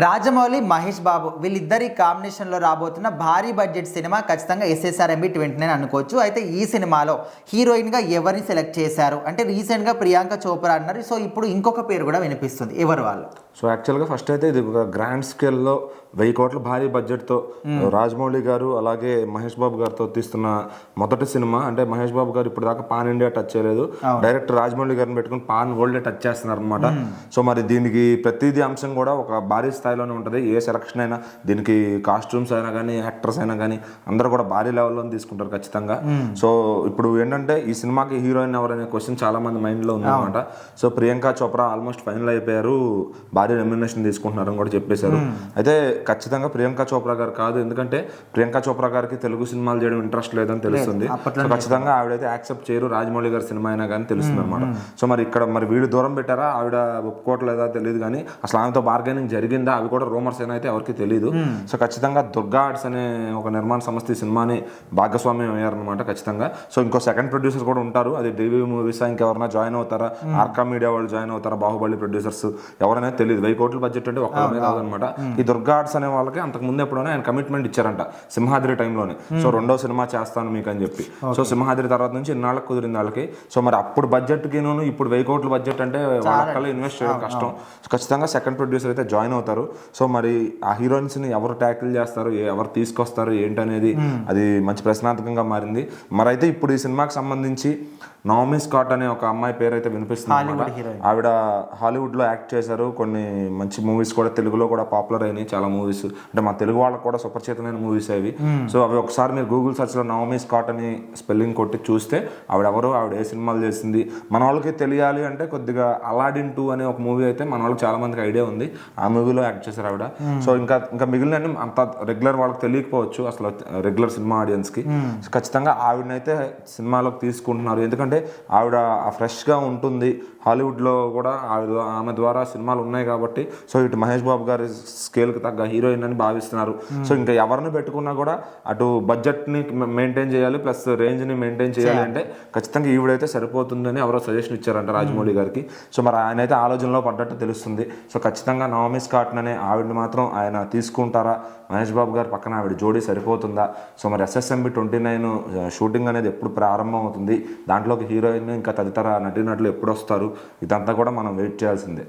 రాజమౌళి, మహేష్ బాబు వీళ్ళిద్దరి కాంబినేషన్లో రాబోతున్న భారీ బడ్జెట్ సినిమా ఖచ్చితంగా SSRMB 29 అనుకోవచ్చు. అయితే ఈ సినిమాలో హీరోయిన్గా ఎవరిని సెలెక్ట్ చేశారు అంటే రీసెంట్గా ప్రియాంక చోప్రా అన్నారు. సో ఇప్పుడు ఇంకొక పేరు కూడా వినిపిస్తుంది. ఎవరు వాళ్ళు? సో యాక్చువల్గా ఫస్ట్ అయితే ఇది ఒక గ్రాండ్ స్కేల్లో 1000 కోట్ల భారీ బడ్జెట్తో రాజమౌళి గారు అలాగే మహేష్ బాబు గారితో తీస్తున్న మొదటి సినిమా. అంటే మహేష్ బాబు గారు ఇప్పుడు దాకా పాన్ ఇండియా టచ్ చేయలేదు, డైరెక్ట్ రాజమౌళి గారిని పెట్టుకుని పాన్ వరల్డ్ టచ్ చేస్తున్నారు అనమాట. సో మరి దీనికి ప్రతిదీ అంశం కూడా ఒక భారీ స్థాయిలోనే ఉంటుంది. ఏ సెలక్షన్ అయినా దీనికి కాస్ట్యూమ్స్ అయినా కానీ యాక్టర్స్ అయినా కానీ అందరూ కూడా భారీ లెవెల్లో తీసుకుంటారు ఖచ్చితంగా. సో ఇప్పుడు ఏంటంటే ఈ సినిమాకి హీరోయిన్ ఎవరనే క్వశ్చన్ చాలా మంది మైండ్లో ఉంది అనమాట. So Priyanka Chopra almost final అయిపోయారు, భారీ రెమ్యునరేషన్ తీసుకుంటున్నారని కూడా చెప్పేశారు. అయితే ఖచ్చితంగా ప్రియాంక చోప్రా గారు కాదు, ఎందుకంటే ప్రియాంక చోప్రా గారికి తెలుగు సినిమాలు చేయడం ఇంట్రెస్ట్ లేదని తెలుస్తుంది. సో ఖచ్చితంగా ఆవిడైతే యాక్సెప్ట్ చేయరు, రాజమౌళి గారి సినిమా అయినా కానీ తెలుస్తుంది అనమాట. సో మరి ఇక్కడ మరి వీడు దూరం పెట్టారా, ఆవిడ ఒప్పుకోవట్లేదా తెలియదు, కానీ అసలు ఆమెతో బార్గెనింగ్ జరిగిందా అవి కూడా రూమర్స్ అయినా అయితే ఎవరికి తెలియదు. సో ఖచ్చితంగా దుర్గా ఆర్ట్స్ అనే ఒక నిర్మాణ సంస్థ ఈ సినిమాని భాగస్వామ్యం అయ్యారనమాట ఖచ్చితంగా. సో ఇంకో సెకండ్ ప్రొడ్యూసర్ కూడా ఉంటారు, అది డివి మూవీస్ ఇంకెవరైనా జాయిన్ అవుతారా, ఆర్కా మీడియా వాళ్ళు జాయిన్ అవుతారా, బాహుబలి ప్రొడ్యూసర్స్ ఎవరైనా తెలియదు. 1000 కోట్ల బడ్జెట్ అంటే ఒక్క మీద కాదనమాట. ఈ దుర్గా ఆర్ట్స్ అనే వాళ్ళకి అంతకు ముందు ఎప్పుడైనా ఆయన కమిట్మెంట్ ఇచ్చారంట సింహాద్రి టైంలోనే. సో 2వ సినిమా చేస్తాను మీకు అని చెప్పి. సో సింహాద్రి తర్వాత నుంచి ఇన్నాళ్ళకి కుదిరింది వాళ్ళకి. సో మరి అప్పుడు బడ్జెట్కి ఇప్పుడు 1000 కోట్ల బడ్జెట్ అంటే వాళ్ళకల్లా ఇన్వెస్ట్ చేయడం కష్టం. ఖచ్చితంగా సెకండ్ ప్రొడ్యూసర్ అయితే జాయిన్ అవుతారు. సో మరి ఆ హీరోయిన్స్ని ఎవరు ట్యాకిల్ చేస్తారు, ఎవరు తీసుకొస్తారు ఏంటనేది అది మంచి ప్రశ్నార్థకంగా మారింది. మరి అయితే ఇప్పుడు ఈ సినిమాకి సంబంధించి నవమి స్కాట్ అనే ఒక అమ్మాయి పేరు అయితే వినిపిస్తుంది అనమాట. ఆవిడ హాలీవుడ్లో యాక్ట్ చేశారు, కొన్ని మంచి మూవీస్ కూడా తెలుగులో కూడా పాపులర్ అయినాయి చాలా మూవీస్. అంటే మా తెలుగు వాళ్ళకు కూడా సుపరిచితమైన మూవీస్ అవి. సో అవి ఒకసారి మీరు గూగుల్ సెర్చ్లో నవమి స్కాట్ అని స్పెల్లింగ్ కొట్టి చూస్తే ఆవిడ ఏ సినిమాలు చేసింది మన వాళ్ళకి తెలియాలి అంటే కొద్దిగా అలాడిన్ 2 అనే ఒక మూవీ అయితే మన వాళ్ళకి చాలా మందికి ఐడియా ఉంది, ఆ మూవీలో యాక్ట్ చేశారు ఆవిడ. సో ఇంకా మిగిలిన అంత రెగ్యులర్ వాళ్ళకి తెలియకపోవచ్చు అసలు రెగ్యులర్ సినిమా ఆడియన్స్కి. ఖచ్చితంగా ఆవిడనైతే సినిమాలోకి తీసుకుంటున్నారు, ఎందుకంటే ఆవిడ ఫ్రెష్గా ఉంటుంది. హాలీవుడ్లో కూడా ఆమె ద్వారా సినిమాలు ఉన్నాయి కాబట్టి సో ఇటు మహేష్ బాబు గారి స్కేల్కి తగ్గ హీరోయిన్ అని భావిస్తున్నారు. సో ఇంకా ఎవరిని పెట్టుకున్నా కూడా అటు బడ్జెట్ని మెయింటైన్ చేయాలి ప్లస్ రేంజ్ని మెయింటైన్ చేయాలి అంటే ఖచ్చితంగా ఈవిడైతే సరిపోతుందని ఎవరో సజెషన్ ఇచ్చారంట రాజమౌళి గారికి. సో మరి ఆయన అయితే ఆలోచనలో పడ్డట్టు తెలుస్తుంది. సో ఖచ్చితంగా నవమి స్కాట్ అనే ఆవిడని మాత్రం ఆయన తీసుకుంటారా, మహేష్ బాబు గారు పక్కన ఆవిడ జోడీ సరిపోతుందా? సో మరి SSMB 29 షూటింగ్ అనేది ఎప్పుడు ప్రారంభం అవుతుంది, దాంట్లోకి హీరోయిన్ ఇంకా తదితర నటీనటులు ఎప్పుడు వస్తారు, ఇదంతా కూడా మనం వెయిట్ చేయాల్సిందే.